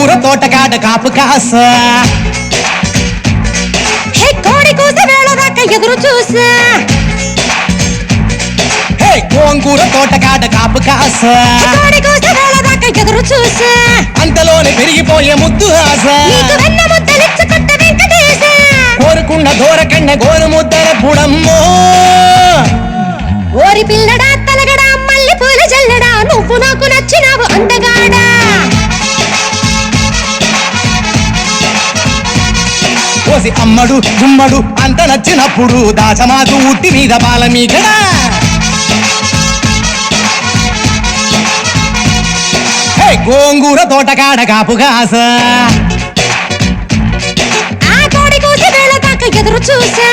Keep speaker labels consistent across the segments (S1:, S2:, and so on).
S1: గోంగూర తోటకాడ కాపు కాస
S2: కోడి కూస వేళ దాకా ఎదురు చూసా
S1: గోంగూర తోటకాడ కాపు కాస
S2: కోడి కూస వేళ దాకా ఎదురు చూసా
S1: అంతలోనే పెరిగిపోయే ముద్దు ఆశ
S2: వెన్న ముద్దలిచ్చుకుంట వెంకటేశ
S1: కోరుకున్న దూరకన్న గోరు ముద్దల పుడమ్మో
S2: ఓరి పిల్లడా తలగడా మల్లె పూల జల్లడా నువ్వు నాకు నచ్చినావు అందగాడా
S1: కోసి అమ్మడు గుమ్మడు అంత నచ్చినప్పుడు దాచమాకు ఉట్టి మీద బాల మీగడా గోంగూర తోటకాడ కాపు కాస
S2: ఆ కోడి కూస వేళ దాకా ఎదురు చూసా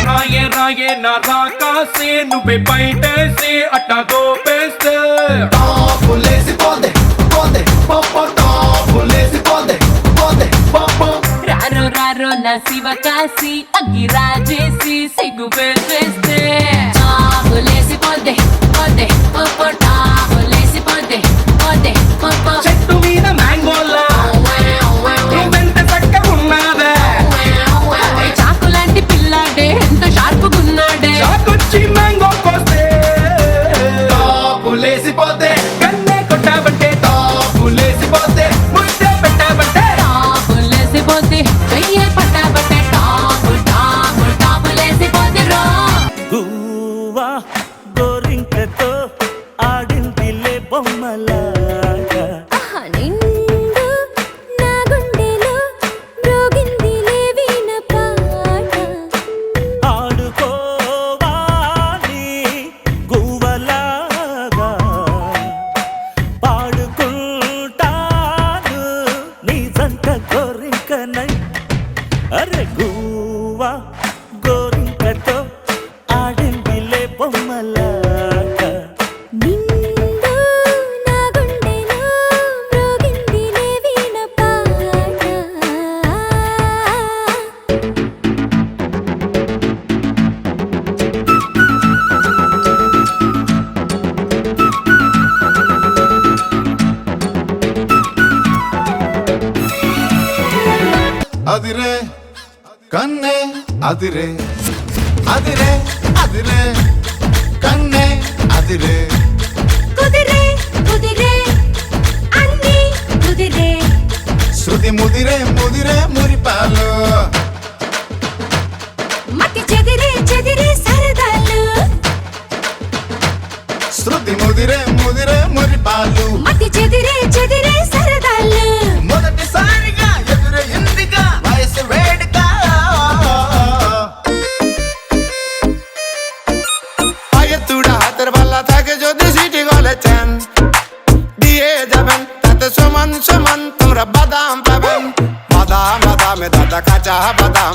S3: రాయే నా రాకాసే నువ్వే బయటేసి అట్టా గోపేస్తే
S4: రారో రారో నా శివ కాసి అగ్గి రాజేసి సిగ్గు పెట్టేస్తే టాపులేసి పోతే పోతే పోపో టాపులేసి పోతే పోతే పోపో
S3: చెట్టు మీద మ్యాంగోలా నువ్వెంత చక్కగా ఉన్నావే
S4: చాకు లాంటి పిల్లాడే ఎంత షార్పుగున్నాడే
S3: చాకొచ్చి మ్యాంగో కోస్తే టాపులేసిపోతే కన్నే కొట్టాబంటే టాపులేసిపోతే ముద్దే పెట్టాబంటే
S4: టాపులేసి పోతే వెయ్యే పట్టాబట్టే టాపు టాపు టాపులేసి పోతే రో
S5: గువ్వా గోరింకతో ఆడిందిలే బొమ్మలాగా
S2: నిండు నా గుండెలో మ్రోగిందిలే వీణ పాట
S5: ఆడుకోవాలి గువ్వలాగా పాడుకుంటాను నీ జంట గోరింకనై అరే గువ్వా గోరింకతో ఆడిందిలే బొమ్మలాగా
S2: నిండు నా గుండెలో మ్రోగిందిలే వీణ పాట
S6: అదిరే కన్నే అదిరే అదిరే అదిరే కన్నే అదిరే
S2: కుదిరే కుదిరే అన్నీ కుదిరే
S6: శృతి ముదిరే ముదిరే మురిపాలు
S2: మతి చెదిరే చెదిరే సరదాలు
S6: శృతి ముదిరే ముదిరే మురిపాలు
S2: మతి చెదిరే చెదిరే సరదాలు
S6: మొదటిసారిగా ఎదురే ఇందిగా వయసు వేడుక আগে তুড়া হাতের পাল্লা থাকে যদি সিটি গলেছেন দিয়ে যাবেন তাতে সমান সমান তোমরা বাদাম পাবেন বাদাম বাদামে দাদা কাঁচা বাদাম